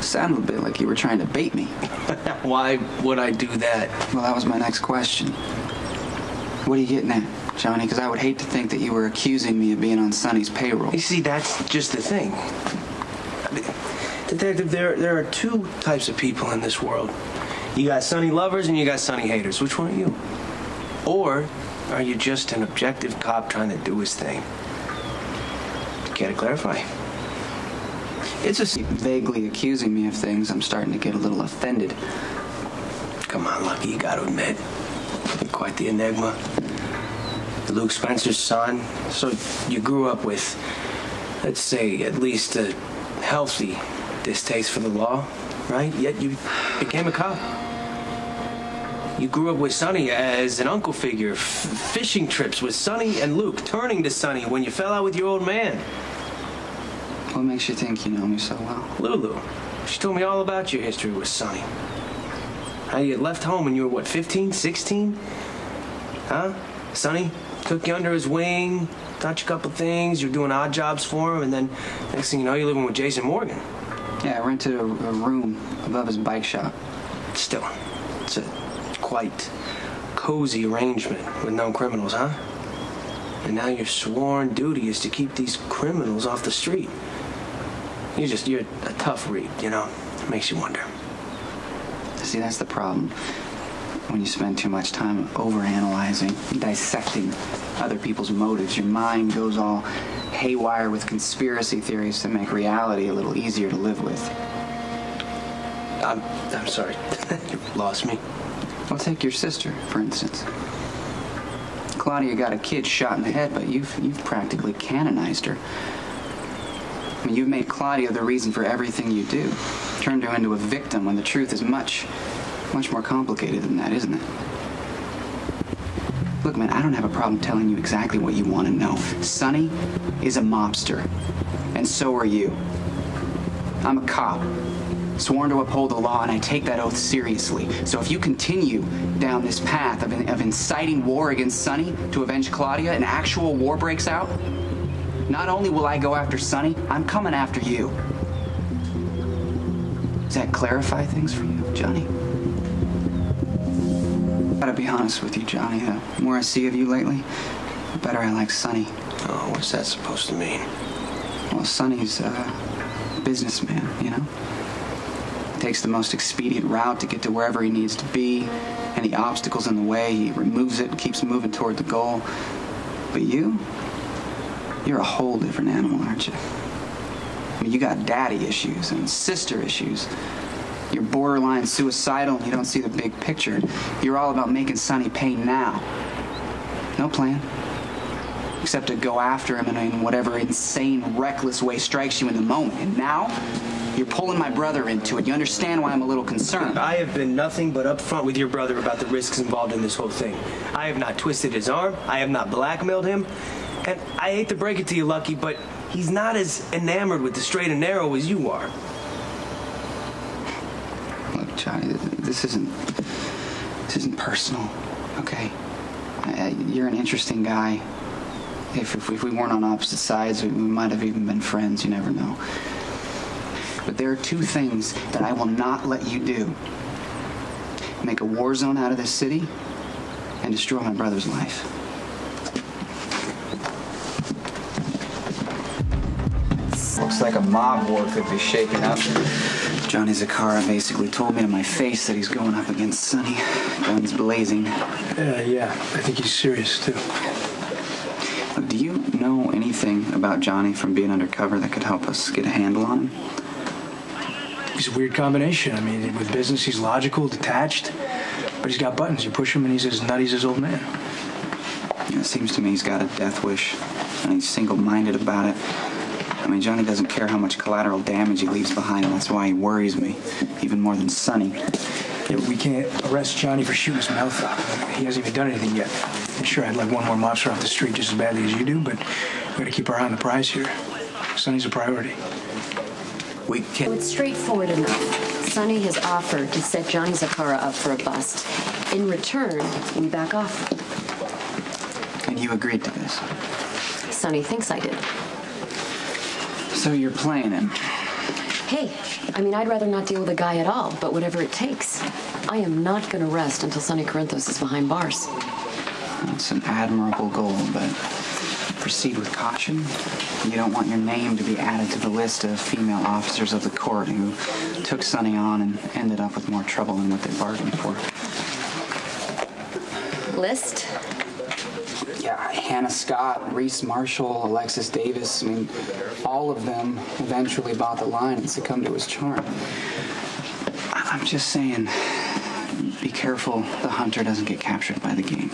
Sounded a bit like you were trying to bait me. Why would I do that? Well, that was my next question. What are you getting at, Johnny? Because I would hate to think that you were accusing me of being on Sonny's payroll. You see, that's just the thing. Detective, there are two types of people in this world. You got Sonny lovers and you got Sonny haters. Which one are you? Or are you just an objective cop trying to do his thing? Care to clarify? It's just vaguely accusing me of things. I'm starting to get a little offended. Come on, Lucky, you gotta admit. You're quite the enigma. Luke Spencer's son. So you grew up with, let's say, at least a healthy distaste for the law, right? Yet you became a cop. You grew up with Sonny as an uncle figure, fishing trips with Sonny and Luke, turning to Sonny when you fell out with your old man. What makes you think you know me so well? Lulu. She told me all about your history with Sonny. How you left home when you were, what, 15, 16? Huh? Sonny took you under his wing, taught you a couple things, you were doing odd jobs for him, and then next thing you know, you're living with Jason Morgan. Yeah, I rented a room above his bike shop. Still, it's a quite cozy arrangement with known criminals, huh? And now your sworn duty is to keep these criminals off the street. You're a tough read, you know? It makes you wonder. See, that's the problem. When you spend too much time overanalyzing, dissecting other people's motives, your mind goes all haywire with conspiracy theories to make reality a little easier to live with. I'm sorry. You lost me. Well, take your sister, for instance. Claudia got a kid shot in the head, but you've practically canonized her. I mean, you've made Claudia the reason for everything you do. Turned her into a victim when the truth is much more complicated than that, isn't it? Look, man, I don't have a problem telling you exactly what you want to know. Sonny is a mobster, and so are you. I'm a cop, sworn to uphold the law, and I take that oath seriously. So if you continue down this path of inciting war against Sonny to avenge Claudia, and actual war breaks out, not only will I go after Sonny, I'm coming after you. Does that clarify things for you, Johnny? I gotta be honest with you, Johnny. The more I see of you lately, the better I like Sonny. Oh, what's that supposed to mean? Well, Sonny's a businessman, you know? Takes the most expedient route to get to wherever he needs to be. Any obstacles in the way, he removes it and keeps moving toward the goal. But you're a whole different animal, aren't you? I mean, you got daddy issues and sister issues. You're borderline suicidal and you don't see the big picture. You're all about making Sonny pay now. No plan. Except to go after him in whatever insane, reckless way strikes you in the moment. And now, you're pulling my brother into it. You understand why I'm a little concerned. I have been nothing but upfront with your brother about the risks involved in this whole thing. I have not twisted his arm. I have not blackmailed him. And I hate to break it to you, Lucky, but he's not as enamored with the straight and narrow as you are. Look, Johnny, this isn't personal, okay? You're an interesting guy. If we weren't on opposite sides, we might have even been friends. You never know. But there are two things that I will not let you do. Make a war zone out of this city and destroy my brother's life. Looks like a mob war could be shaking up. Johnny Zakara basically told me to my face that he's going up against Sonny. Guns blazing. Yeah, I think he's serious, too. Look, do you know anything about Johnny from being undercover that could help us get a handle on him? He's a weird combination. I mean, with business, he's logical, detached, but he's got buttons. You push him and he's as nutty as his old man. Yeah, it seems to me he's got a death wish, and he's single-minded about it. I mean, Johnny doesn't care how much collateral damage he leaves behind, and that's why he worries me, even more than Sonny. Yeah, but we can't arrest Johnny for shooting his mouth off. He hasn't even done anything yet. And sure, I'd like one more mobster off the street just as badly as you do, but we gotta keep our eye on the prize here. Sonny's a priority. We can't... It's straightforward enough. Sonny has offered to set Johnny Zakara up for a bust. In return, we back off. And you agreed to this? Sonny thinks I did. So you're playing him. Hey, I mean, I'd rather not deal with a guy at all, but whatever it takes. I am not going to rest until Sonny Corinthos is behind bars. That's an admirable goal, but proceed with caution. You don't want your name to be added to the list of female officers of the court who took Sonny on and ended up with more trouble than what they bargained for. List? Yeah, Hannah Scott, Reese Marshall, Alexis Davis. I mean, all of them eventually bought the line and succumbed to his charm. I'm just saying, be careful the hunter doesn't get captured by the game.